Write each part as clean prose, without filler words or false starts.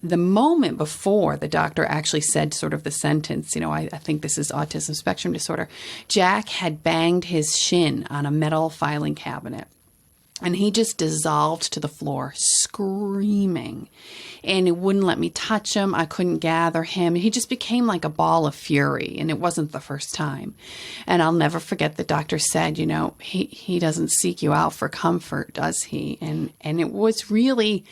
the moment before the doctor actually said sort of the sentence, I think this is autism spectrum disorder, Jack had banged his shin on a metal filing cabinet. And he just dissolved to the floor, screaming. And it wouldn't let me touch him. I couldn't gather him. He just became like a ball of fury. And it wasn't the first time. And I'll never forget the doctor said, he doesn't seek you out for comfort, does he? And it was really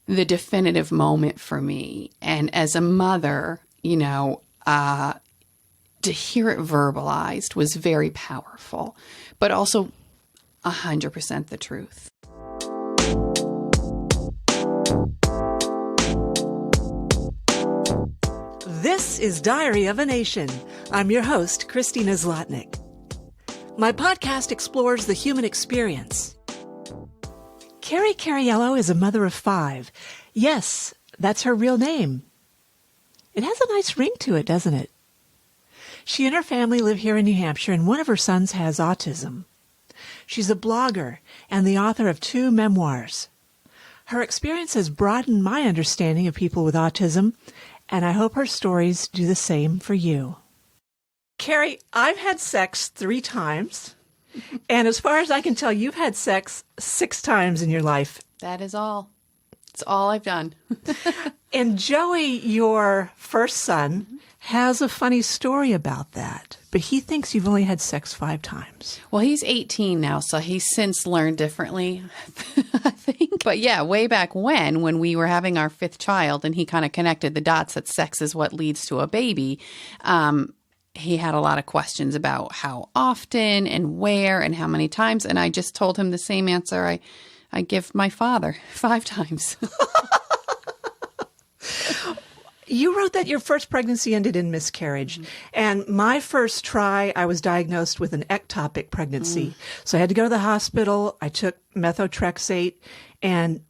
the definitive moment for me. And as a mother, to hear it verbalized was very powerful, but also 100% the truth. This is Diary of a Nation. I'm your host, Christina Zlotnick. My podcast explores the human experience. Carrie Cariello is a mother of 5. Yes, that's her real name. It has a nice ring to it, doesn't it? She and her family live here in New Hampshire, and one of her sons has autism. She's a blogger and the author of 2 memoirs. Her experience has broadened my understanding of people with autism, and I hope her stories do the same for you. Carrie, I've had sex 3 times, and as far as I can tell, you've had sex 6 times in your life. That is all. It's all I've done. And Joey, your first son, has a funny story about that, but he thinks you've only had sex 5 times. Well, he's 18 now, so he's since learned differently, I think. But yeah, way back when we were having our 5th child and he kind of connected the dots that sex is what leads to a baby, he had a lot of questions about how often and where and how many times. And I just told him the same answer I give my father, 5 times. You wrote that your first pregnancy ended in miscarriage. Mm-hmm. And my first try, I was diagnosed with an ectopic pregnancy. So I had to go to the hospital. I took methotrexate. And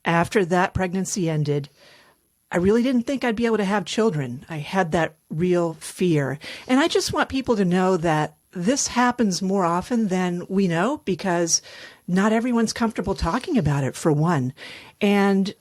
after that pregnancy ended, I really didn't think I'd be able to have children. I had that real fear. And I just want people to know that this happens more often than we know, because not everyone's comfortable talking about it, for one. And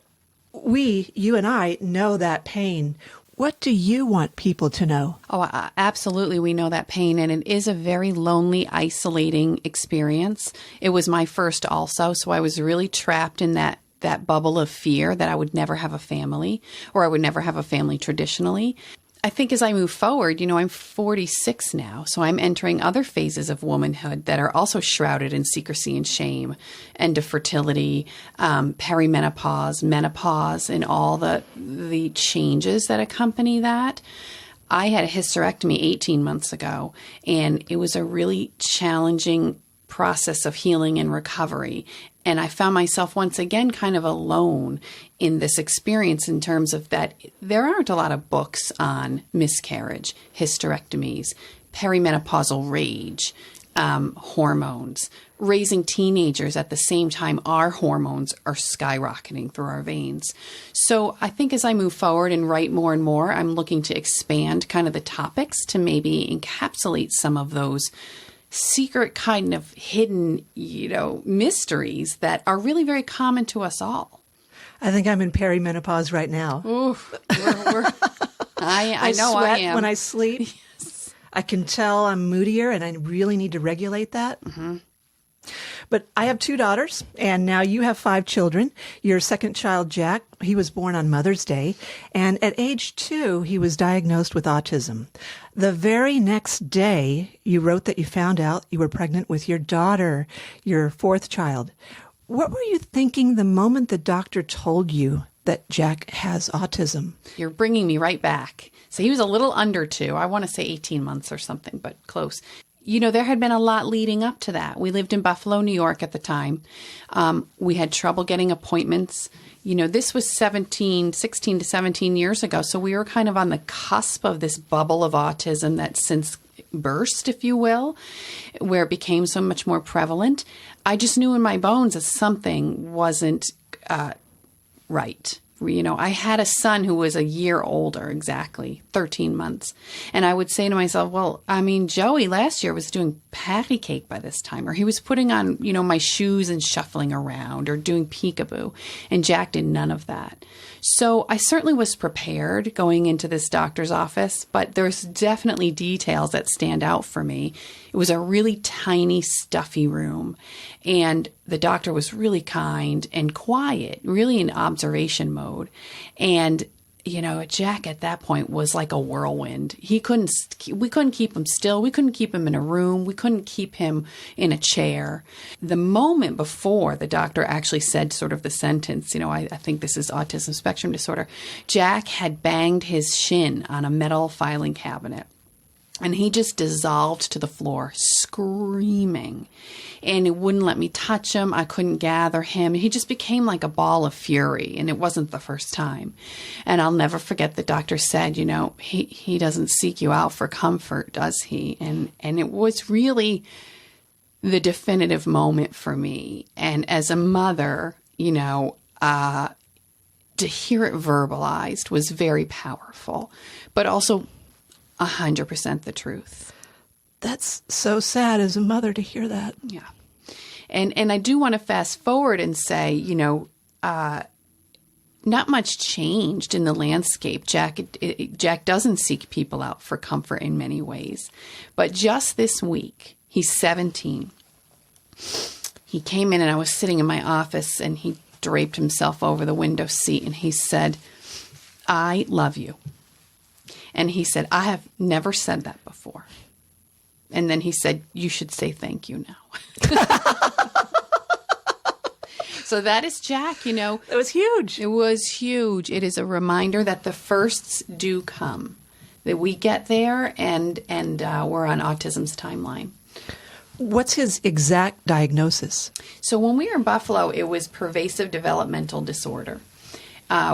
you and I, know that pain. What do you want people to know? Oh, absolutely. We know that pain, and it is a very lonely, isolating experience. It was my first also, so I was really trapped in that bubble of fear that I would never have a family, or I would never have a family traditionally. I think as I move forward, I'm 46 now, so I'm entering other phases of womanhood that are also shrouded in secrecy and shame, end of fertility, perimenopause, menopause, and all the changes that accompany that. I had a hysterectomy 18 months ago, and it was a really challenging process of healing and recovery. And I found myself once again kind of alone in this experience, in terms of that there aren't a lot of books on miscarriage, hysterectomies, perimenopausal rage, hormones. Raising teenagers at the same time, our hormones are skyrocketing through our veins. So I think as I move forward and write more and more, I'm looking to expand kind of the topics to maybe encapsulate some of those secret kind of hidden, mysteries that are really very common to us all. I think I'm in perimenopause right now. Oof, I know sweat I am. When I sleep. Yes. I can tell I'm moodier, and I really need to regulate that. Mm-hmm. But I have 2 daughters, and now you have 5 children. Your second child, Jack, he was born on Mother's Day, and at age 2, he was diagnosed with autism. The very next day, you wrote that you found out you were pregnant with your daughter, your 4th child. What were you thinking the moment the doctor told you that Jack has autism? You're bringing me right back. So he was a little under 2. I want to say 18 months or something, but close. There had been a lot leading up to that. We lived in Buffalo, New York at the time. We had trouble getting appointments. This was 16 to 17 years ago. So we were kind of on the cusp of this bubble of autism that since burst, if you will, where it became so much more prevalent. I just knew in my bones that something wasn't right I had a son who was a year older, exactly, 13 months. And I would say to myself, well, I mean, Joey last year was doing patty cake by this time, or he was putting on, my shoes and shuffling around or doing peekaboo. And Jack did none of that. So I certainly was prepared going into this doctor's office, but there's definitely details that stand out for me. It was a really tiny, stuffy room, and the doctor was really kind and quiet, really in observation mode. And Jack at that point was like a whirlwind. We couldn't keep him still. We couldn't keep him in a room. We couldn't keep him in a chair. The moment before the doctor actually said sort of the sentence, I think this is autism spectrum disorder, Jack had banged his shin on a metal filing cabinet. And he just dissolved to the floor, screaming. And it wouldn't let me touch him. I couldn't gather him. He just became like a ball of fury. And it wasn't the first time. And I'll never forget the doctor said, he doesn't seek you out for comfort, does he? And it was really the definitive moment for me. And as a mother, to hear it verbalized was very powerful, but also 100% the truth. That's so sad as a mother to hear that. Yeah. And I do want to fast forward and say, not much changed in the landscape. Jack doesn't seek people out for comfort in many ways. But just this week, he's 17. He came in and I was sitting in my office and he draped himself over the window seat and he said, "I love you." And he said, "I have never said that before." And then he said, "You should say thank you now." So that is Jack, It was huge. It was huge. It is a reminder that the firsts do come, that we get there and we're on autism's timeline. What's his exact diagnosis? So when we were in Buffalo, it was pervasive developmental disorder.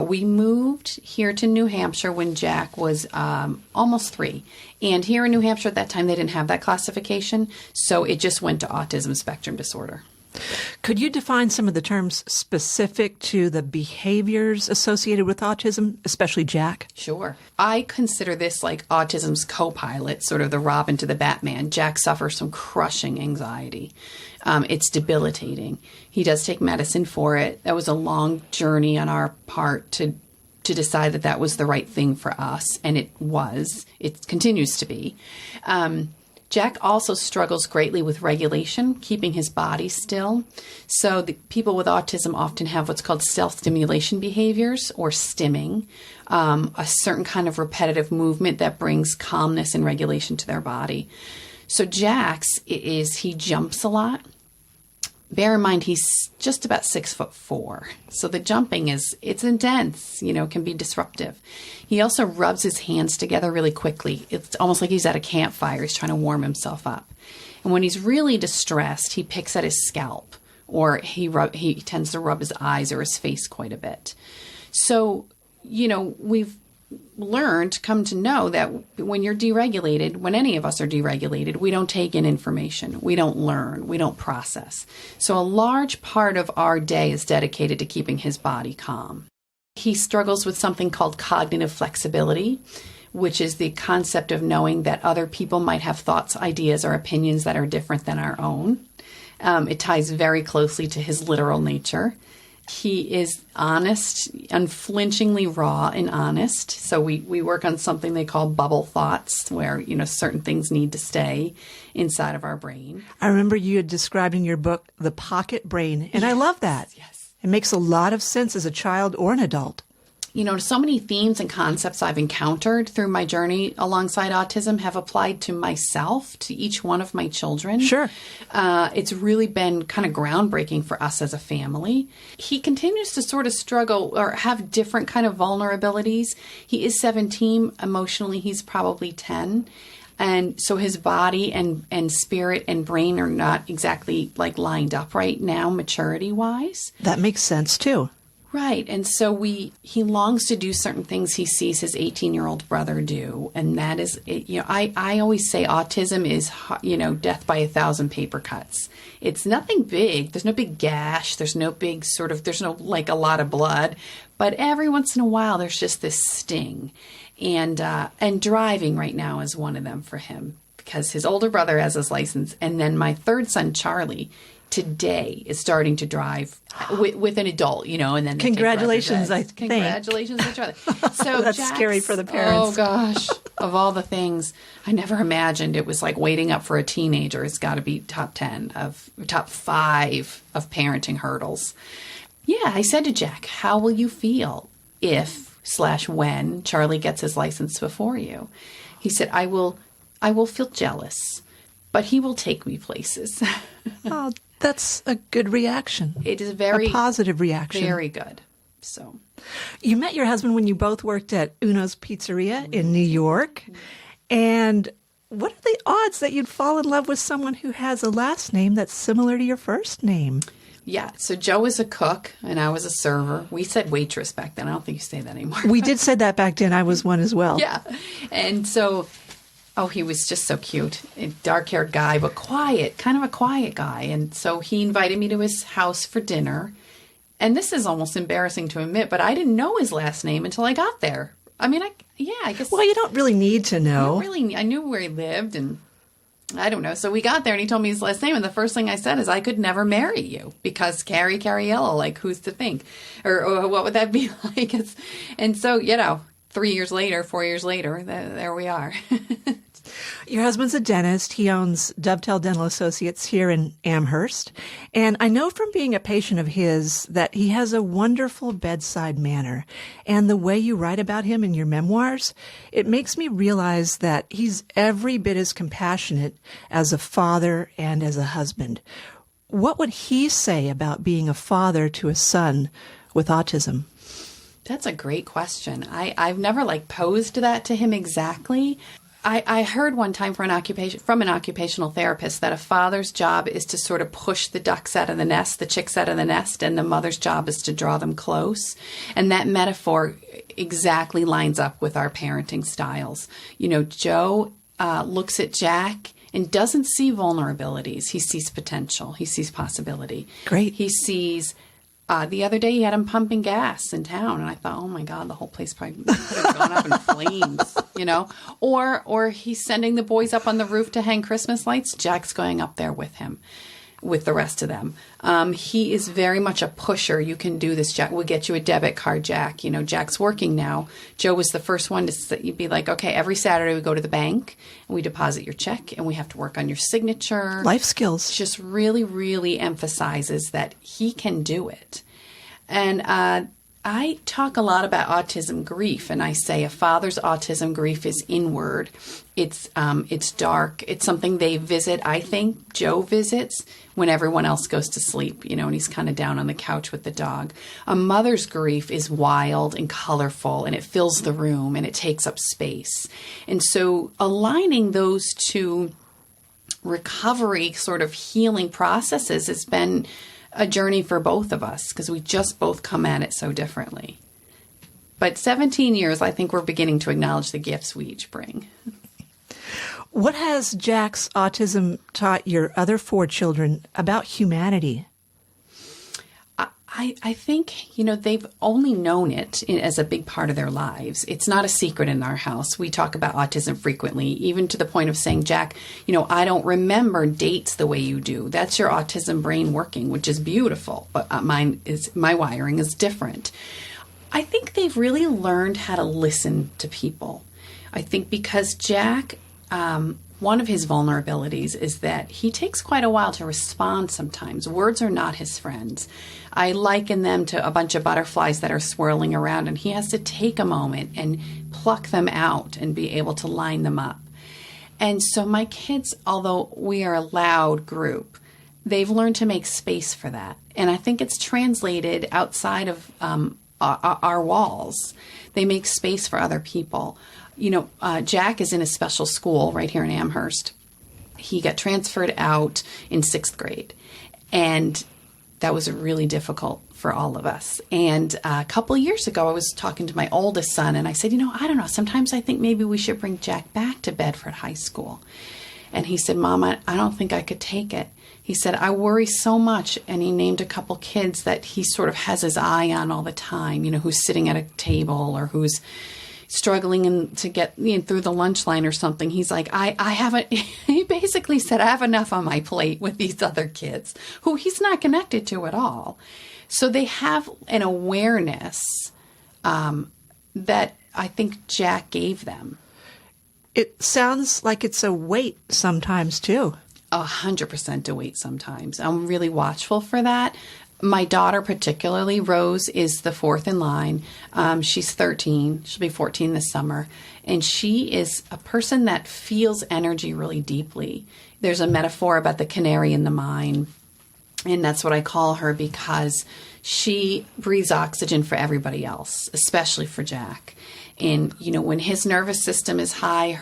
We moved here to New Hampshire when Jack was almost 3. And here in New Hampshire at that time, they didn't have that classification. So it just went to autism spectrum disorder. Could you define some of the terms specific to the behaviors associated with autism, especially Jack? Sure. I consider this like autism's co-pilot, sort of the Robin to the Batman. Jack suffers from crushing anxiety. It's debilitating. He does take medicine for it. That was a long journey on our part to decide that that was the right thing for us. And it was. It continues to be. Jack also struggles greatly with regulation, keeping his body still. So the people with autism often have what's called self-stimulation behaviors, or stimming, a certain kind of repetitive movement that brings calmness and regulation to their body. So Jack's he jumps a lot. Bear in mind, he's just about 6'4". So the jumping it's intense, can be disruptive. He also rubs his hands together really quickly. It's almost like he's at a campfire. He's trying to warm himself up. And when he's really distressed, he picks at his scalp, or he tends to rub his eyes or his face quite a bit. So, we've come to know that when you're deregulated, when any of us are deregulated, we don't take in information, we don't learn, we don't process. So a large part of our day is dedicated to keeping his body calm. He struggles with something called cognitive flexibility, which is the concept of knowing that other people might have thoughts, ideas, or opinions that are different than our own. It ties very closely to his literal nature. He is honest, unflinchingly raw and honest. So we work on something they call bubble thoughts, where, certain things need to stay inside of our brain. I remember you had described in your book the pocket brain, and yes. I love that. Yes. It makes a lot of sense as a child or an adult. So many themes and concepts I've encountered through my journey alongside autism have applied to myself, to each one of my children. Sure. It's really been kind of groundbreaking for us as a family. He continues to sort of struggle or have different kind of vulnerabilities. He is 17. Emotionally, he's probably 10. And so his body and spirit and brain are not exactly like lined up right now, maturity-wise. That makes sense, too. Right. And so he longs to do certain things he sees his 18-year-old brother do. And that is, I always say autism is, death by 1,000 paper cuts. It's nothing big. There's no big gash. There's no big there's no like a lot of blood. But every once in a while, there's just this sting. And driving right now is one of them for him because his older brother has his license. And then my third son, Charlie, today is starting to drive with an adult, and then congratulations, I think. Congratulations to Charlie. So that's scary for the parents. Oh gosh, of all the things, I never imagined it was like waiting up for a teenager. It's got to be top 5 of parenting hurdles. Yeah, I said to Jack, how will you feel if/when Charlie gets his license before you? He said, I will feel jealous, but he will take me places. Oh, that's a good reaction. It is a positive reaction. Very good. So, you met your husband when you both worked at Uno's Pizzeria in New York. And what are the odds that you'd fall in love with someone who has a last name that's similar to your first name? Yeah. So Joe was a cook and I was a server. We said waitress back then. I don't think you say that anymore. We did say that back then. I was one as well. Yeah. And so... Oh, he was just so cute. A dark-haired guy, but quiet, kind of a quiet guy. And so he invited me to his house for dinner. And this is almost embarrassing to admit, but I didn't know his last name until I got there. I mean, I guess. Well, you don't really need to know. I knew where he lived, and I don't know. So we got there, and he told me his last name. And the first thing I said is, I could never marry you because Carrie Cariello, like, who's to think? Or what would that be like? And so, 4 years later, there we are. Your husband's a dentist. He owns Dovetail Dental Associates here in Amherst. And I know from being a patient of his that he has a wonderful bedside manner. And the way you write about him in your memoirs, it makes me realize that he's every bit as compassionate as a father and as a husband. What would he say about being a father to a son with autism? That's a great question. I've never posed that to him exactly. I heard one time from an occupational therapist that a father's job is to sort of push the ducks out of the nest, the chicks out of the nest, and the mother's job is to draw them close. And that metaphor exactly lines up with our parenting styles. Joe looks at Jack and doesn't see vulnerabilities. He sees potential. He sees possibility. Great. He sees... the other day he had him pumping gas in town, and I thought, oh my God, the whole place probably could have gone up in flames, Or he's sending the boys up on the roof to hang Christmas lights. Jack's going up there with him, with the rest of them. He is very much a pusher. You can do this, Jack. We'll get you a debit card, Jack. Jack's working now. Joe was the first one to be like, okay, every Saturday we go to the bank and we deposit your check and we have to work on your signature. Life skills. Just really, really emphasizes that he can do it. And I talk a lot about autism grief, and I say a father's autism grief is inward. It's dark. It's something they visit. I think Joe visits when everyone else goes to sleep, and he's kind of down on the couch with the dog. A mother's grief is wild and colorful, and it fills the room, and it takes up space. And so aligning those two recovery sort of healing processes has been a journey for both of us because we just both come at it so differently. But 17 years, I think we're beginning to acknowledge the gifts we each bring. What has Jack's autism taught your other 4 children about humanity? I think, they've only known it as a big part of their lives. It's not a secret in our house. We talk about autism frequently, even to the point of saying, Jack, I don't remember dates the way you do. That's your autism brain working, which is beautiful. But my wiring is different. I think they've really learned how to listen to people. I think because Jack, one of his vulnerabilities is that he takes quite a while to respond sometimes. Words are not his friends. I liken them to a bunch of butterflies that are swirling around, and he has to take a moment and pluck them out and be able to line them up. And so my kids, although we are a loud group, they've learned to make space for that. And I think it's translated outside of our walls. They make space for other people. Jack is in a special school right here in Amherst. He got transferred out in 6th grade. And that was really difficult for all of us. And a couple of years ago, I was talking to my oldest son, and I said, I don't know, sometimes I think maybe we should bring Jack back to Bedford High School. And he said, Mom, I don't think I could take it. He said, I worry so much. And he named a couple kids that he sort of has his eye on all the time, who's sitting at a table or who's struggling to get through the lunch line or something. He's like, I haven't, he basically said, I have enough on my plate with these other kids who he's not connected to at all. So they have an awareness that I think Jack gave them. It sounds like it's a weight sometimes too. 100% a weight sometimes. I'm really watchful for that. My daughter particularly, Rose, is the fourth in line. She's 13. She'll be 14 this summer. And she is a person that feels energy really deeply. There's a metaphor about the canary in the mine. And that's what I call her because she breathes oxygen for everybody else, especially for Jack. And, when his nervous system is high,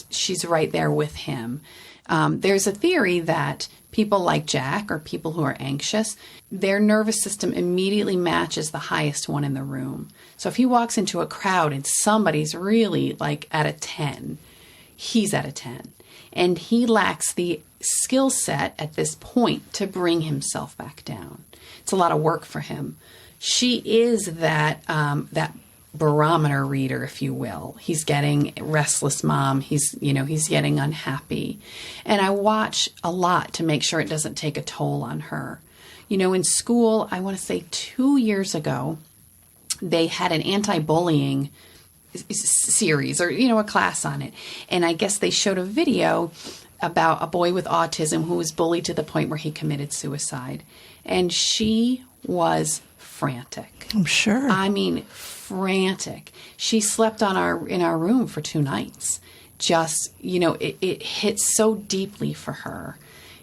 she's right there with him. There's a theory that people like Jack or people who are anxious, their nervous system immediately matches the highest one in the room. So if he walks into a crowd and somebody's really like at a 10, he's at a 10. And he lacks the skill set at this point to bring himself back down. It's a lot of work for him. She is that barometer reader, if you will. He's getting restless mom. He's getting unhappy. And I watch a lot to make sure it doesn't take a toll on her. In school, I want to say 2 years ago, they had an anti-bullying series or, a class on it. And I guess they showed a video about a boy with autism who was bullied to the point where he committed suicide. And she was frantic. I'm sure. I mean, frantic. She slept in our room for 2 nights. Just, it hit so deeply for her.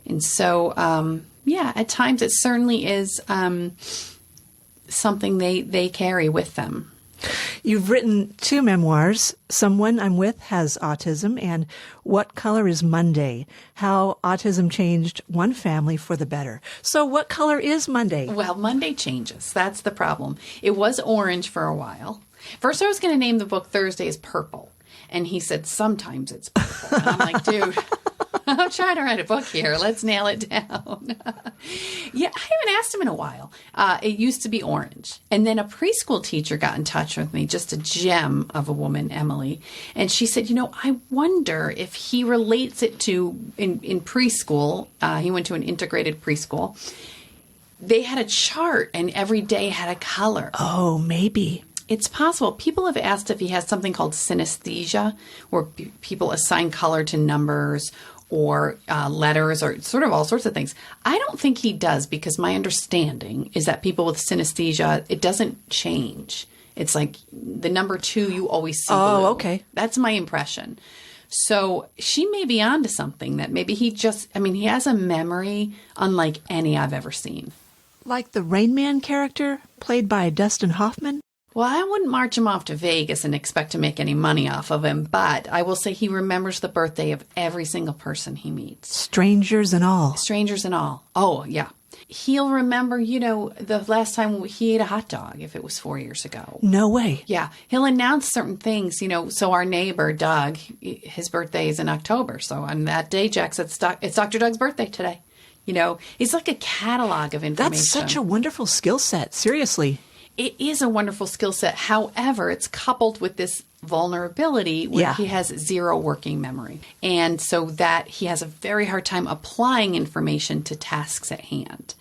And so, at times it certainly is something they carry with them. You've written 2 memoirs. Someone I'm With Has Autism and What Color is Monday? How Autism Changed One Family for the Better. So what color is Monday? Well, Monday changes. That's the problem. It was orange for a while. First, I was going to name the book Thursday is Purple. And he said, sometimes it's purple. And I'm like, dude, I'm trying to write a book here. Let's nail it down. Yeah, I haven't asked him in a while. It used to be orange. And then a preschool teacher got in touch with me, just a gem of a woman, Emily. And she said, I wonder if he relates it to, in preschool, he went to an integrated preschool. They had a chart and every day had a color. Oh, maybe. It's possible. People have asked if he has something called synesthesia, where people assign color to numbers or letters or sort of all sorts of things. I don't think he does because my understanding is that people with synesthesia, it doesn't change. It's like the number 2 you always see. Oh, okay. That's my impression. So she may be onto something that maybe he has a memory unlike any I've ever seen. Like the Rain Man character played by Dustin Hoffman? Well, I wouldn't march him off to Vegas and expect to make any money off of him, but I will say he remembers the birthday of every single person he meets. Strangers and all. Strangers and all. Oh, yeah. He'll remember, the last time he ate a hot dog, if it was 4 years ago. No way. Yeah. He'll announce certain things, so our neighbor, Doug, his birthday is in October. So on that day, Jack said, it's Dr. Doug's birthday today. It's like a catalog of information. That's such a wonderful skill set. Seriously. It is a wonderful skill set. However, it's coupled with this vulnerability where he has zero working memory. And so that he has a very hard time applying information to tasks at hand.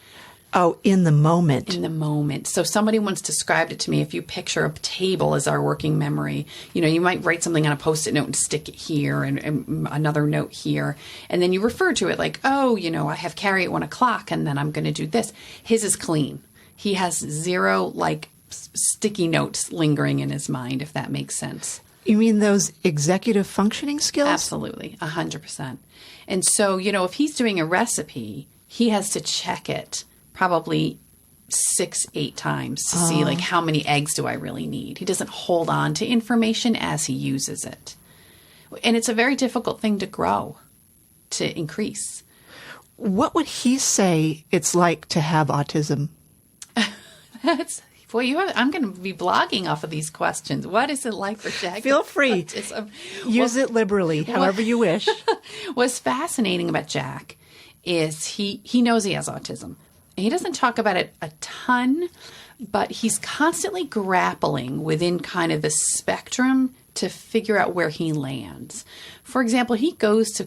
Oh, in the moment. In the moment. So somebody once described it to me. If you picture a table as our working memory, you might write something on a Post-it note and stick it here and another note here. And then you refer to it like, I have Carrie at 1 o'clock and then I'm going to do this. His is clean. He has zero sticky notes lingering in his mind, if that makes sense. You mean those executive functioning skills? Absolutely, 100%. And so, if he's doing a recipe, he has to check it probably 6-8 times to see how many eggs do I really need. He doesn't hold on to information as he uses it. And it's a very difficult thing to grow, to increase. What would he say it's like to have autism? I'm going to be blogging off of these questions. What is it like for Jack? Feel free. Use it liberally, however you wish. What's fascinating about Jack is he knows he has autism. He doesn't talk about it a ton, but he's constantly grappling within kind of the spectrum to figure out where he lands. For example, he goes to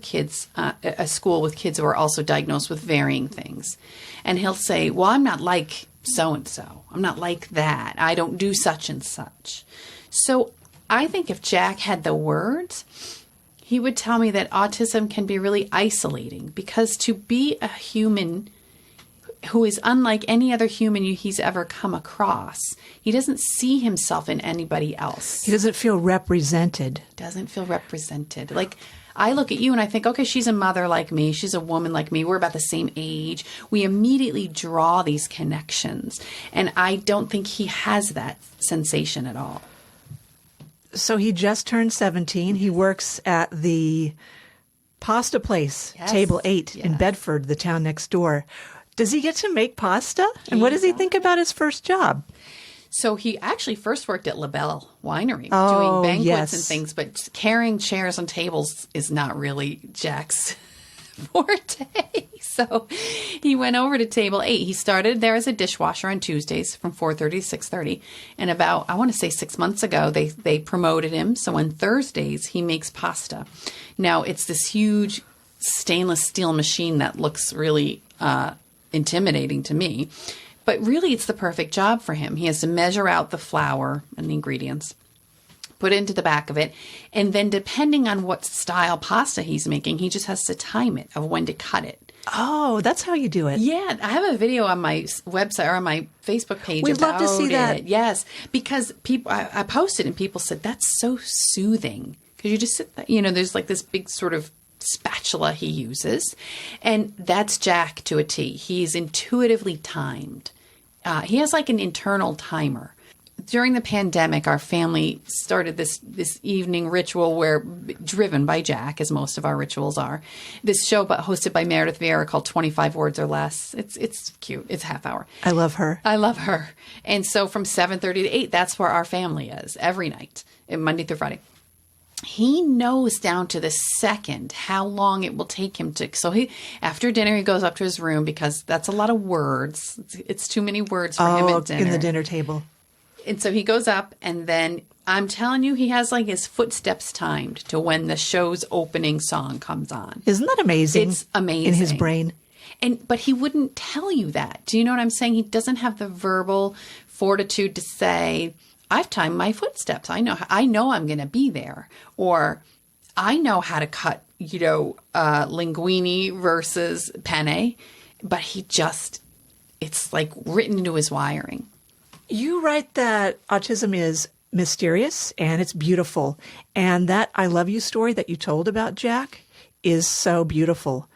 a school with kids who are also diagnosed with varying things. And he'll say, well, I'm not like so-and-so. I'm not like that. I don't do such and such. So I think if Jack had the words, he would tell me that autism can be really isolating, because to be a human who is unlike any other human he's ever come across, he doesn't see himself in anybody else. He doesn't feel represented. Like, I look at you and I think, okay, she's a mother like me. She's a woman like me. We're about the same age. We immediately draw these connections. And I don't think he has that sensation at all. So he just turned 17. He works at the pasta place, Yes. Table 8 in Bedford, the town next door. Does he get to make pasta? And what does he think about his first job? So he actually first worked at La Belle Winery, Oh, doing banquets yes. and things, but carrying chairs and tables is not really Jack's forte. So he went over to Table 8. He started there as a dishwasher on Tuesdays from 4:30 to 6:30. And about, I want to say 6 months ago, they promoted him. So on Thursdays, he makes pasta. Now, it's this huge stainless steel machine that looks really intimidating to me. But really, it's the perfect job for him. He has to measure out the flour and the ingredients, put it into the back of it, and then depending on what style pasta he's making, he just has to time it of when to cut it. Oh, that's how you do it. Yeah, I have a video on my website or on my Facebook page We'd about love to see that. it. Yes, because people, I posted and people said, that's so soothing. Because you just sit there, there's like this big sort of spatula he uses, and that's Jack to a T. He's intuitively timed. He has like an internal timer. During the pandemic, our family started this evening ritual driven by Jack, as most of our rituals are. This show, but hosted by Meredith Vieira, called 25 Words or Less. It's cute. It's a half hour. I love her. And so from 7:30 to 8, that's where our family is every night, Monday through Friday. He knows down to the second how long it will take him to. So after dinner, he goes up to his room, because that's a lot of words. It's too many words for him at dinner. In the dinner table. And so he goes up, and then I'm telling you, he has like his footsteps timed to when the show's opening song comes on. Isn't that amazing? It's amazing. In his brain. But he wouldn't tell you that. Do you know what I'm saying? He doesn't have the verbal fortitude to say, I've timed my footsteps. I know I'm going to be there. Or I know how to cut, linguine versus penne. But it's like written into his wiring. You write that autism is mysterious and it's beautiful. And that I love you story that you told about Jack is so beautiful.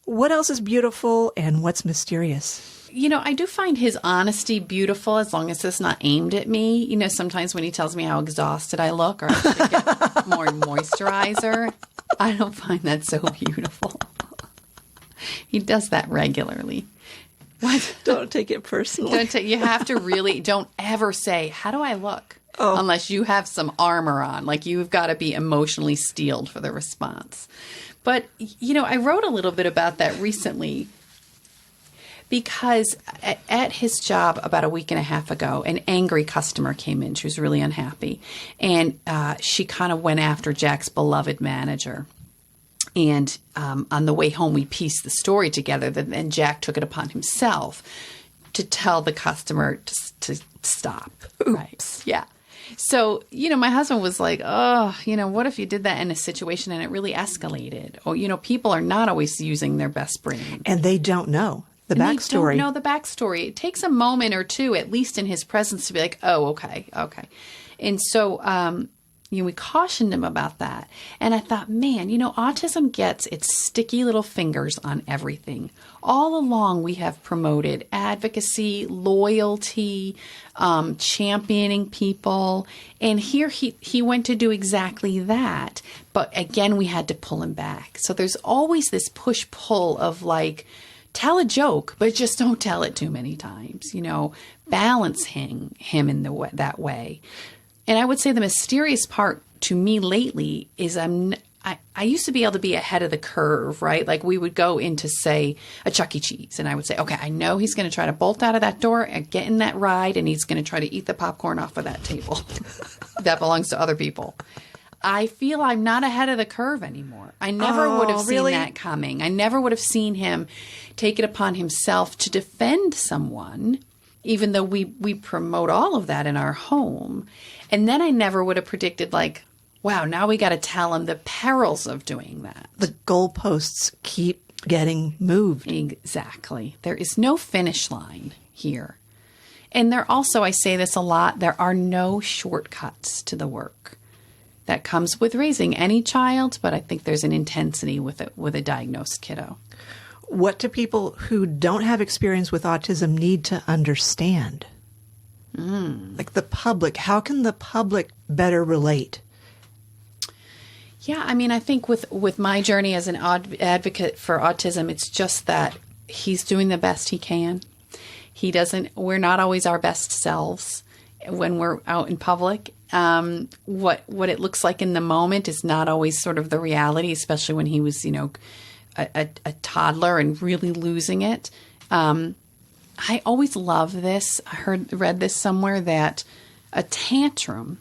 What else is beautiful and what's mysterious? I do find his honesty beautiful, as long as it's not aimed at me. Sometimes when he tells me how exhausted I look, or I should get more moisturizer, I don't find that so beautiful. He does that regularly. What? Don't take it personally. You have to really, don't ever say, how do I look? Unless you have some armor on. Like, you've got to be emotionally steeled for the response. But, I wrote a little bit about that recently, because at his job about a week and a half ago, an angry customer came in. She was really unhappy. And she kind of went after Jack's beloved manager. And on the way home, we pieced the story together. And Jack took it upon himself to tell the customer to stop. Oops. Right? Yeah. So, my husband was like, what if you did that in a situation and it really escalated? Or, people are not always using their best brain. And they don't know the backstory. They don't know the backstory. It takes a moment or two, at least in his presence, to be like, oh, okay. And so, we cautioned him about that. And I thought, man, autism gets its sticky little fingers on everything. All along, we have promoted advocacy, loyalty, championing people. And here he went to do exactly that. But again, we had to pull him back. So there's always this push-pull of like, tell a joke, but just don't tell it too many times, balancing him in that way. And I would say the mysterious part to me lately is I used to be able to be ahead of the curve, right? Like we would go into, say, a Chuck E. Cheese, and I would say, okay, I know he's going to try to bolt out of that door and get in that ride, and he's going to try to eat the popcorn off of that table that belongs to other people. I feel I'm not ahead of the curve anymore. I never would have seen that coming. I never would have seen him take it upon himself to defend someone, even though we promote all of that in our home. And then I never would have predicted, like, wow, now we got to tell him the perils of doing that. The goalposts keep getting moved. Exactly. There is no finish line here. And there also, I say this a lot, there are no shortcuts to the work that comes with raising any child, but I think there's an intensity with a diagnosed kiddo. What do people who don't have experience with autism need to understand? Like the public, how can the public better relate? Yeah, I mean, I think with my journey as an advocate for autism, it's just that he's doing the best he can. We're not always our best selves when we're out in public. What it looks like in the moment is not always sort of the reality, especially when he was, a toddler and really losing it. I always love this. Read this somewhere that a tantrum,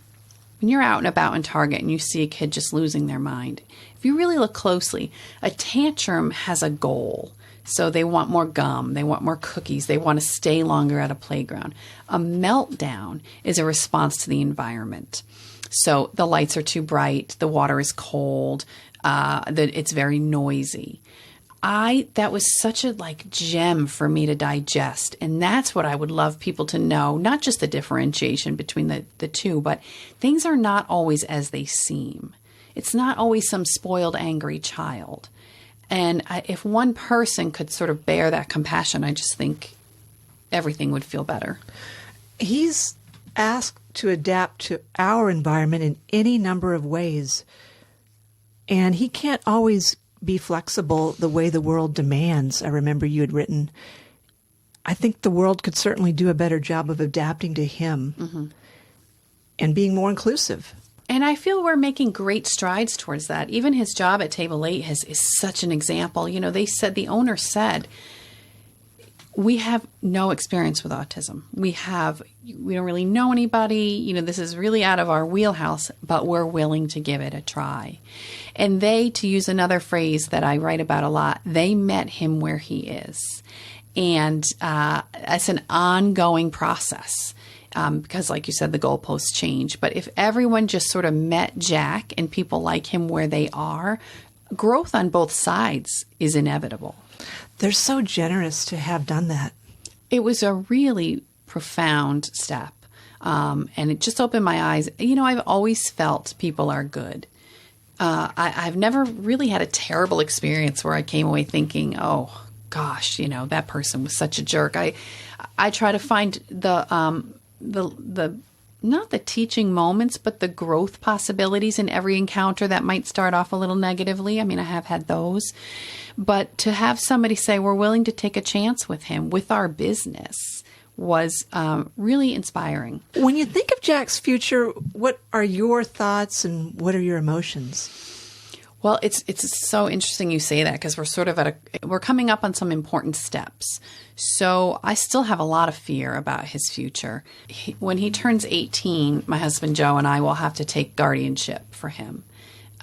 when you're out and about in Target and you see a kid just losing their mind, if you really look closely, a tantrum has a goal. So they want more gum, they want more cookies, they want to stay longer at a playground. A meltdown is a response to the environment. So the lights are too bright, the water is cold, it's very noisy. That was such a gem for me to digest. And that's what I would love people to know, not just the differentiation between the two, but things are not always as they seem. It's not always some spoiled, angry child. And if one person could sort of bear that compassion, I just think everything would feel better. He's asked to adapt to our environment in any number of ways. And he can't always be flexible the way the world demands. I remember you had written, I think the world could certainly do a better job of adapting to him and being more inclusive. And I feel we're making great strides towards that. Even his job at Table 8 is such an example. The owner said, we have no experience with autism. We don't really know anybody. This is really out of our wheelhouse, but we're willing to give it a try. And to use another phrase that I write about a lot, they met him where he is. And it's an ongoing process because, like you said, the goalposts change. But if everyone just sort of met Jack and people like him where they are, growth on both sides is inevitable. They're so generous to have done that. It was a really profound step, and it just opened my eyes. I've always felt people are good. I've never really had a terrible experience where I came away thinking, oh, gosh, that person was such a jerk. I try to find the not the teaching moments, but the growth possibilities in every encounter that might start off a little negatively. I mean, I have had those. But to have somebody say, we're willing to take a chance with him, with our business, was really inspiring. When you think of Jack's future, what are your thoughts and what are your emotions? Well, it's so interesting you say that because we're sort of we're coming up on some important steps. So I still have a lot of fear about his future. When he turns 18, my husband Joe and I will have to take guardianship for him,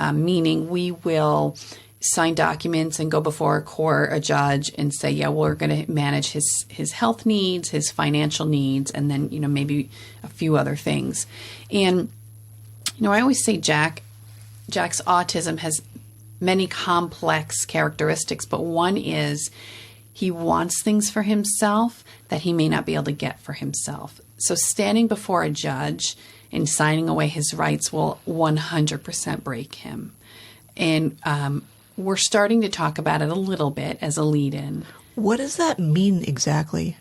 meaning we will sign documents and go before a court, a judge, and say, yeah, we're going to manage his health needs, his financial needs, and then, maybe a few other things. And, I always say Jack's autism has many complex characteristics, but one is he wants things for himself that he may not be able to get for himself. So standing before a judge and signing away his rights will 100% break him. And we're starting to talk about it a little bit as a lead-in. What does that mean exactly?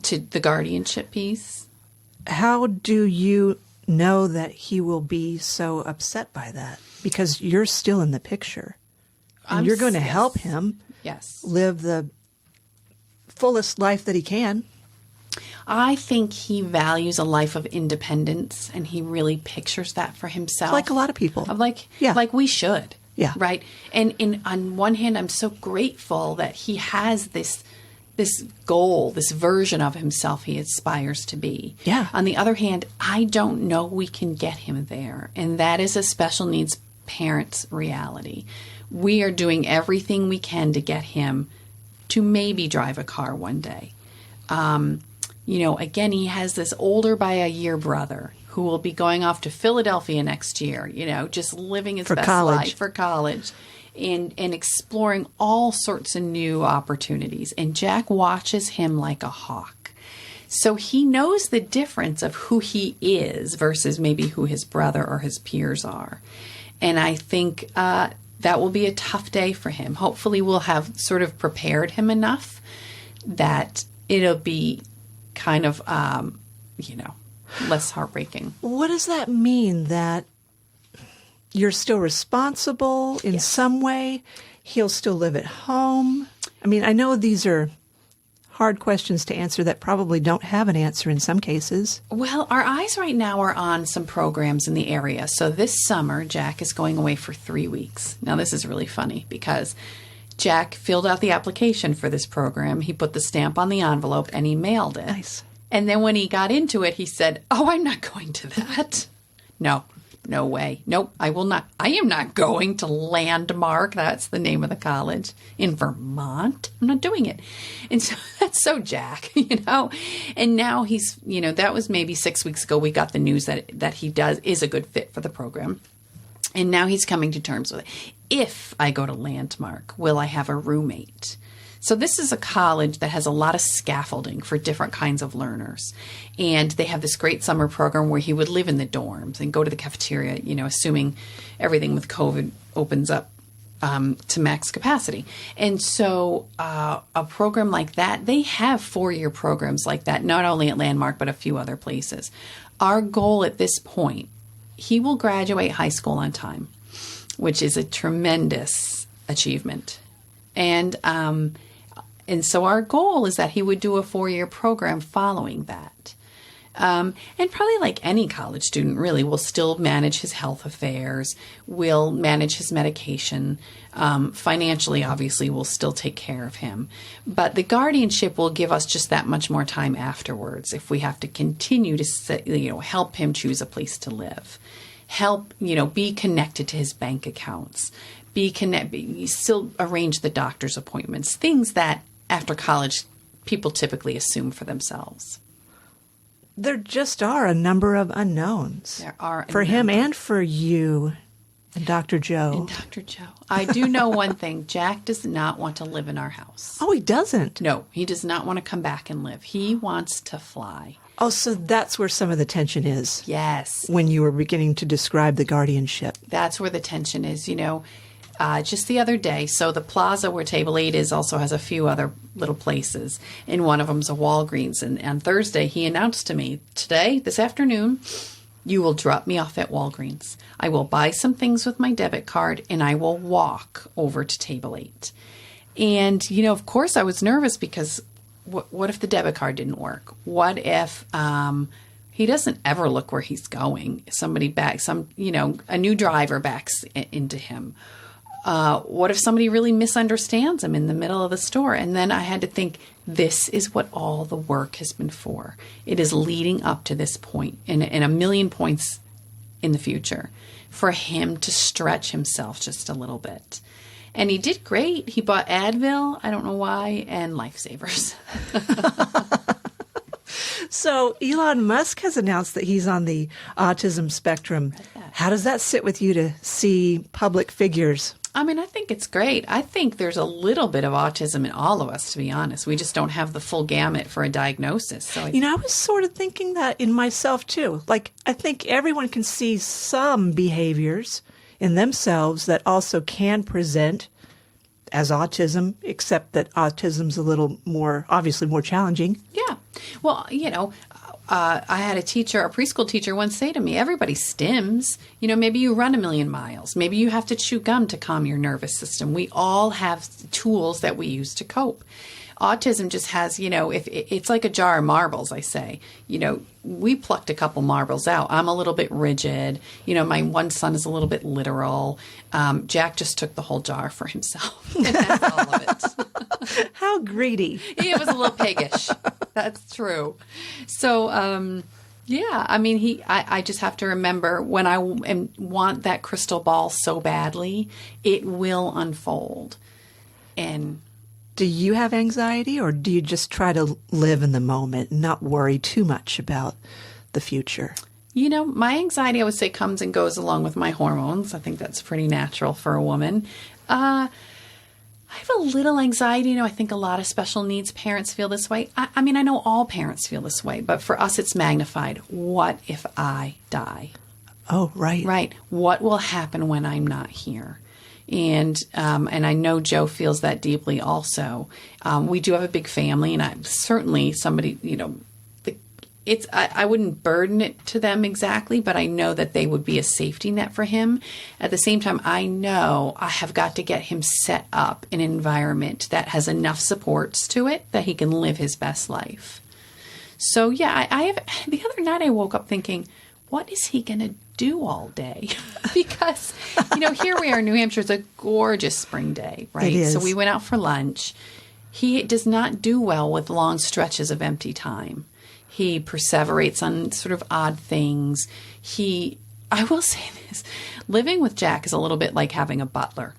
To the guardianship piece. How do you know that he will be so upset by that? Because you're still in the picture. And you're going to help him live the fullest life that he can. I think he values a life of independence, and he really pictures that for himself. Like a lot of people. Like we should. Yeah. Right. And on one hand, I'm so grateful that he has this goal, this version of himself he aspires to be. Yeah. On the other hand, I don't know we can get him there. And that is a special needs parent's reality. We are doing everything we can to get him to maybe drive a car one day. Again, he has this older by a year brother who will be going off to Philadelphia next year, just living his best life for college and exploring all sorts of new opportunities. And Jack watches him like a hawk. So he knows the difference of who he is versus maybe who his brother or his peers are. And I think that will be a tough day for him. Hopefully we'll have sort of prepared him enough that it'll be kind of, less heartbreaking. What does that mean? That you're still responsible in some way? He'll still live at home? I mean, I know these are hard questions to answer that probably don't have an answer in some cases. Well, our eyes right now are on some programs in the area. So this summer, Jack is going away for 3 weeks. Now, this is really funny because Jack filled out the application for this program. He put the stamp on the envelope and he mailed it. Nice. And then when he got into it, he said, "Oh, I'm not going to that." No way. Nope, I will not. I am not going to Landmark. That's the name of the college in Vermont. I'm not doing it. And so that's so Jack, And now he's, that was maybe 6 weeks ago. We got the news that he is a good fit for the program. And now he's coming to terms with it. If I go to Landmark, will I have a roommate? So this is a college that has a lot of scaffolding for different kinds of learners. And they have this great summer program where he would live in the dorms and go to the cafeteria, assuming everything with COVID opens up to max capacity. And so a program like that, they have 4-year programs like that, not only at Landmark, but a few other places. Our goal at this point, he will graduate high school on time, which is a tremendous achievement. And so our goal is that he would do a 4-year program following that. And probably like any college student, really, will still manage his health affairs, will manage his medication. Financially, obviously, we'll still take care of him. But the guardianship will give us just that much more time afterwards if we have to continue to, help him choose a place to live. Help, be connected to his bank accounts. Still arrange the doctor's appointments. Things that after college people typically assume for themselves. There just are a number of unknowns. There are. For him and for you and Dr. Joe. And Dr. Joe. I do know one thing. Jack does not want to live in our house. Oh, he doesn't? No, he does not want to come back and live. He wants to fly. Oh, so that's where some of the tension is. Yes. When you were beginning to describe the guardianship. That's where the tension is, just the other day. So the plaza where Table 8 is also has a few other little places. And one of them's a Walgreens. And on Thursday, he announced to me, this afternoon, you will drop me off at Walgreens. I will buy some things with my debit card and I will walk over to Table 8. And, of course I was nervous because what if the debit card didn't work? What if he doesn't ever look where he's going? A new driver backs into him. What if somebody really misunderstands him in the middle of the store? And then I had to think, this is what all the work has been for. It is leading up to this point and a million points in the future for him to stretch himself just a little bit. And he did great. He bought Advil, I don't know why, and Lifesavers. So Elon Musk has announced that he's on the autism spectrum. How does that sit with you to see public figures? I mean, I think it's great. I think there's a little bit of autism in all of us, to be honest. We just don't have the full gamut for a diagnosis. So I was sort of thinking that in myself, too. Like, I think everyone can see some behaviors in themselves that also can present as autism, except that autism's a little more, obviously more challenging. Yeah. Well, I had a preschool teacher once say to me, everybody stims. Maybe you run 1,000,000 miles. Maybe you have to chew gum to calm your nervous system. We all have tools that we use to cope. Autism just has, if it's like a jar of marbles, I say, we plucked a couple marbles out. I'm a little bit rigid. My one son is a little bit literal. Jack just took the whole jar for himself. And that's all of it. How greedy. He was a little piggish. That's true. So, I just have to remember when I want that crystal ball so badly, it will unfold. And do you have anxiety, or do you just try to live in the moment and not worry too much about the future? My anxiety, I would say, comes and goes along with my hormones. I think that's pretty natural for a woman. I have a little anxiety. I think a lot of special needs parents feel this way. I know all parents feel this way, but for us, it's magnified. What if I die? Oh, right. Right. What will happen when I'm not here? And I know Joe feels that deeply also. We do have a big family, and I'm certainly somebody, I wouldn't burden it to them exactly, but I know that they would be a safety net for him. At the same time, I know I have got to get him set up in an environment that has enough supports to it that he can live his best life. So yeah, the other night I woke up thinking, what is he going to do all day? Because, here we are in New Hampshire. It's a gorgeous spring day, right? It is. So we went out for lunch. He does not do well with long stretches of empty time. He perseverates on sort of odd things. I will say this, living with Jack is a little bit like having a butler.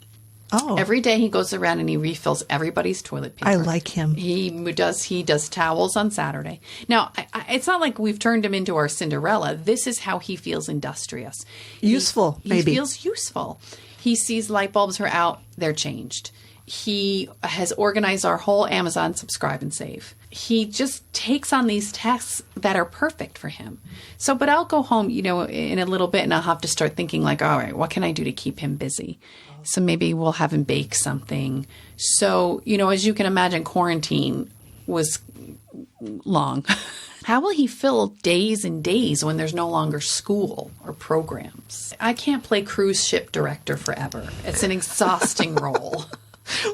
Oh. Every day he goes around and he refills everybody's toilet paper. I like him. He does towels on Saturday. Now, it's not like we've turned him into our Cinderella. This is how he feels industrious. Useful, maybe. He feels useful. He sees light bulbs are out, they're changed. He has organized our whole Amazon subscribe and save. He just takes on these tasks that are perfect for him. So, but I'll go home, in a little bit, and I'll have to start thinking like, all right, what can I do to keep him busy? So maybe we'll have him bake something. So, as you can imagine, quarantine was long. How will he fill days and days when there's no longer school or programs? I can't play cruise ship director forever. It's an exhausting role.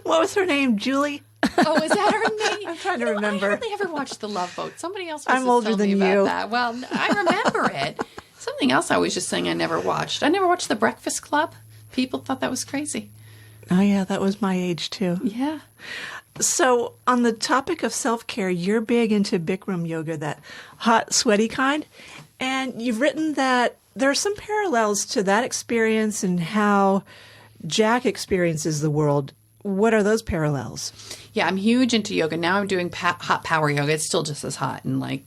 What was her name? Julie? Oh, is that her name? I'm trying to remember. I hardly ever watched The Love Boat. Somebody else I'm older tell than me you. about that. Well, I remember it. Something else I was just saying I never watched. I never watched The Breakfast Club. People thought that was crazy. Oh, yeah, that was my age, too. Yeah. So on the topic of self-care, you're big into Bikram yoga, that hot, sweaty kind. And you've written that there are some parallels to that experience and how Jack experiences the world. What are those parallels? Yeah, I'm huge into yoga. Now I'm doing hot power yoga. It's still just as hot and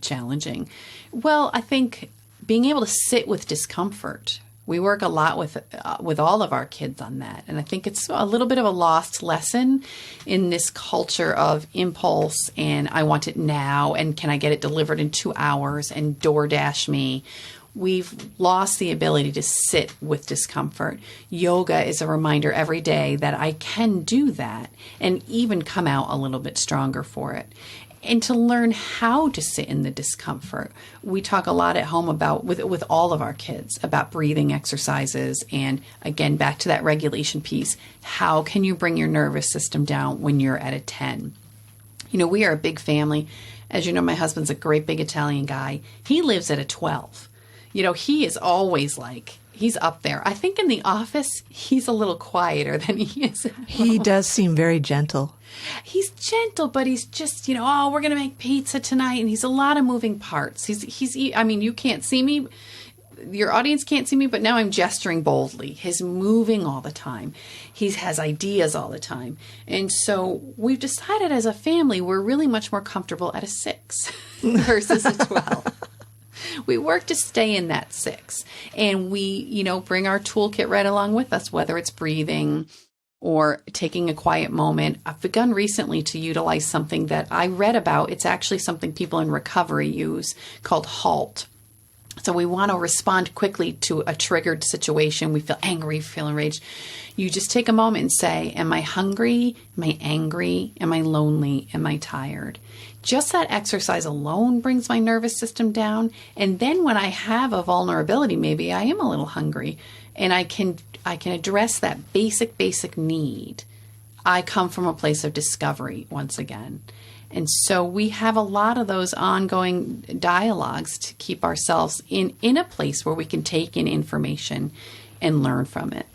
challenging. Well, I think being able to sit with discomfort. We work a lot with all of our kids on that. And I think it's a little bit of a lost lesson in this culture of impulse and I want it now and can I get it delivered in 2 hours and DoorDash me. We've lost the ability to sit with discomfort. Yoga is a reminder every day that I can do that and even come out a little bit stronger for it. And to learn how to sit in the discomfort. We talk a lot at home about, with all of our kids, about breathing exercises. And again, back to that regulation piece. How can you bring your nervous system down when you're at a 10? We are a big family. As you know, my husband's a great big Italian guy. He lives at a 12. He is always he's up there. I think in the office, he's a little quieter than he is at home. He does seem very gentle. He's gentle, but he's just, we're going to make pizza tonight. And he's a lot of moving parts. You can't see me. Your audience can't see me, but now I'm gesturing boldly. He's moving all the time. He has ideas all the time. And so we've decided as a family, we're really much more comfortable at a 6 versus a 12. We work to stay in that 6. And we, bring our toolkit right along with us, whether it's breathing or taking a quiet moment. I've begun recently to utilize something that I read about. It's actually something people in recovery use called HALT. So we want to respond quickly to a triggered situation. We feel angry, feel enraged. You just take a moment and say, am I hungry? Am I angry? Am I lonely? Am I tired? Just that exercise alone brings my nervous system down. And then when I have a vulnerability, maybe I am a little hungry and I can address that basic need. I come from a place of discovery once again. And so we have a lot of those ongoing dialogues to keep ourselves in a place where we can take in information and learn from it.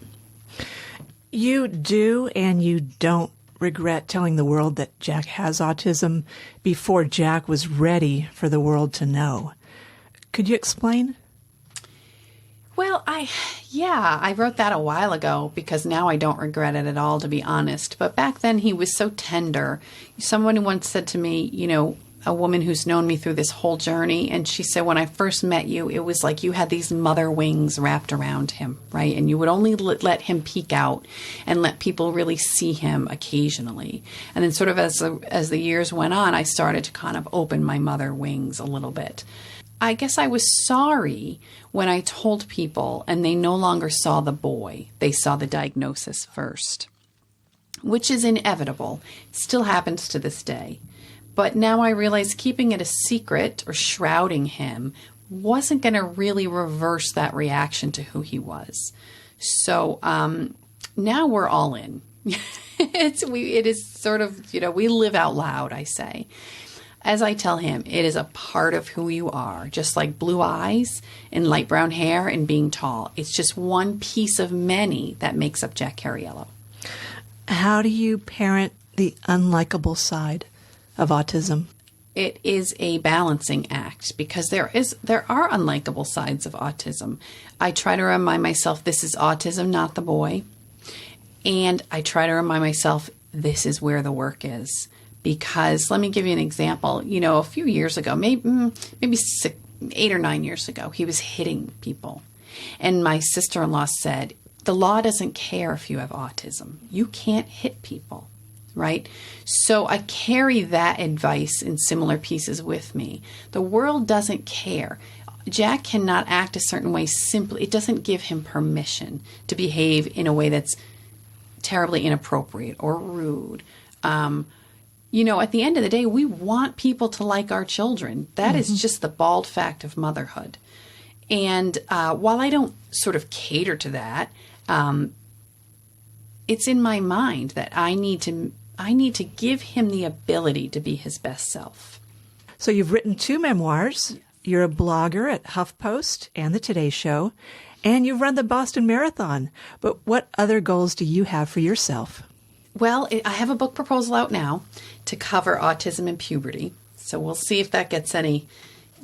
You do and you don't regret telling the world that Jack has autism before Jack was ready for the world to know. Could you explain? Well, I wrote that a while ago because now I don't regret it at all, to be honest. But back then he was so tender. Someone once said to me, a woman who's known me through this whole journey, and she said, when I first met you, it was like you had these mother wings wrapped around him, right? And you would only let him peek out and let people really see him occasionally. And then sort of as the years went on, I started to kind of open my mother wings a little bit. I guess I was sorry when I told people and they no longer saw the boy. They saw the diagnosis first, which is inevitable. It still happens to this day. But now I realize keeping it a secret or shrouding him wasn't going to really reverse that reaction to who he was. So now we're all in. It is sort of, we live out loud, I say. As I tell him, it is a part of who you are, just like blue eyes and light brown hair and being tall. It's just one piece of many that makes up Jack Cariello. How do you parent the unlikable side of autism? It is a balancing act because there are unlikable sides of autism. I try to remind myself this is autism, not the boy. And I try to remind myself this is where the work is. Because let me give you an example. A few years ago, maybe 8 or 9 years ago, he was hitting people. And my sister-in-law said, the law doesn't care if you have autism. You can't hit people, right? So I carry that advice in similar pieces with me. The world doesn't care. Jack cannot act a certain way simply. It doesn't give him permission to behave in a way that's terribly inappropriate or rude. At the end of the day, we want people to like our children. That is just the bald fact of motherhood. And while I don't sort of cater to that, it's in my mind that I need to give him the ability to be his best self. So you've written 2 memoirs. Yes. You're a blogger at HuffPost and the Today Show, and you've run the Boston Marathon. But what other goals do you have for yourself? Well, I have a book proposal out now to cover autism and puberty. So we'll see if that gets any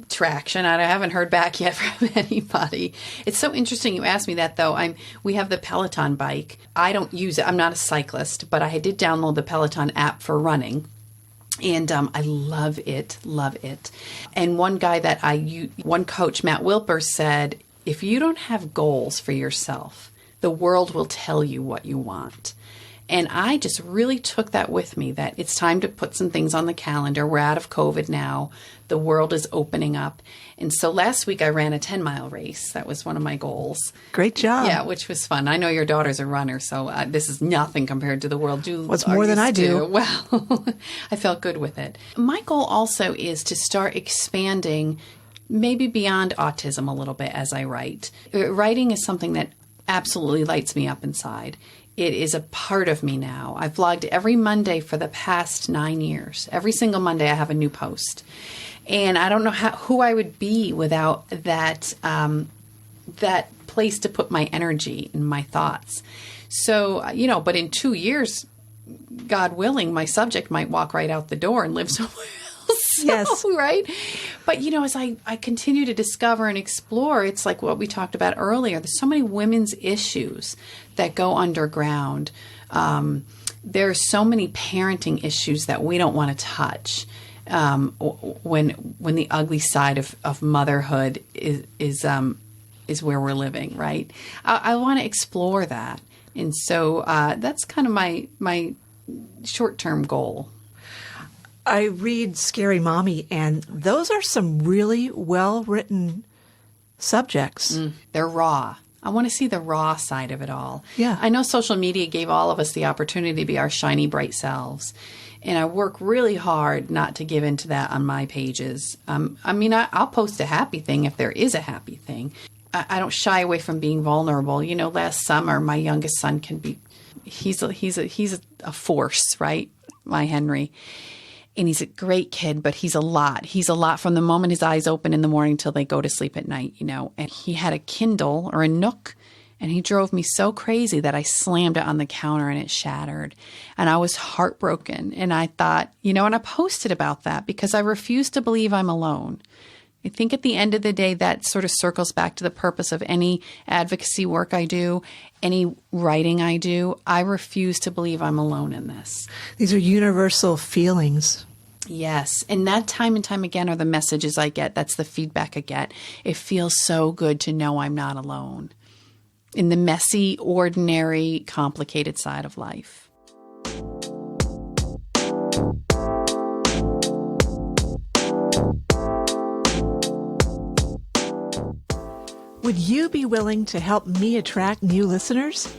traction. I haven't heard back yet from anybody. It's so interesting you asked me that, though. We have the Peloton bike. I don't use it. I'm not a cyclist, but I did download the Peloton app for running. And I love it. And one coach, Matt Wilper, said, if you don't have goals for yourself, the world will tell you what you want. And I just really took that with me, that it's time to put some things on the calendar. We're out of COVID now. The world is opening up. And so last week I ran a 10-mile race. That was one of my goals. Great job. Yeah, which was fun. I know your daughter's a runner, so this is nothing compared to the world. What's more than I do. Well, I felt good with it. My goal also is to start expanding maybe beyond autism a little bit as I write. Writing is something that absolutely lights me up inside. It is a part of me now. I've vlogged every Monday for the past 9 years. Every single Monday I have a new post. And I don't know who I would be without that place to put my energy and my thoughts. So, but in 2 years, God willing, my subject might walk right out the door and live somewhere else. Yes. Right? But, as I continue to discover and explore, it's like what we talked about earlier. There's so many women's issues that go underground. There are so many parenting issues that we don't want to touch when the ugly side of motherhood is where we're living, right? I want to explore that. And so that's kind of my short-term goal. I read Scary Mommy, and those are some really well-written subjects. They're raw. I want to see the raw side of it all. Yeah. I know social media gave all of us the opportunity to be our shiny, bright selves. And I work really hard not to give into that on my pages. I'll post a happy thing if there is a happy thing. I don't shy away from being vulnerable. Last summer, my youngest son can be he's a force, right? My Henry. And he's a great kid, but he's a lot. He's a lot from the moment his eyes open in the morning till they go to sleep at night, And he had a Kindle or a Nook, and he drove me so crazy that I slammed it on the counter and it shattered. And I was heartbroken. And I thought, and I posted about that because I refuse to believe I'm alone. I think at the end of the day, that sort of circles back to the purpose of any advocacy work I do, any writing I do. I refuse to believe I'm alone in this. These are universal feelings. Yes. And that time and time again are the messages I get. That's the feedback I get. It feels so good to know I'm not alone in the messy, ordinary, complicated side of life. Would you be willing to help me attract new listeners?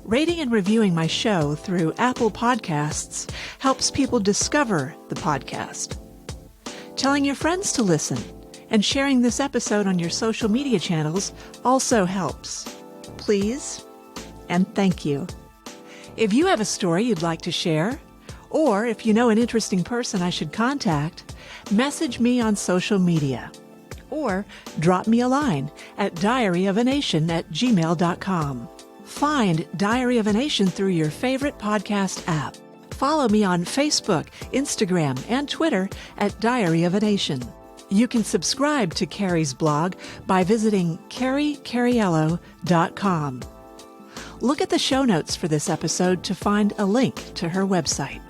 Rating and reviewing my show through Apple Podcasts helps people discover the podcast. Telling your friends to listen and sharing this episode on your social media channels also helps. Please and thank you. If you have a story you'd like to share, or if you know an interesting person I should contact, message me on social media. Or drop me a line at diaryofanation@gmail.com. Find Diary of a Nation through your favorite podcast app. Follow me on Facebook, Instagram, and Twitter at Diary of a Nation. You can subscribe to Carrie's blog by visiting carriecariello.com. Look at the show notes for this episode to find a link to her website.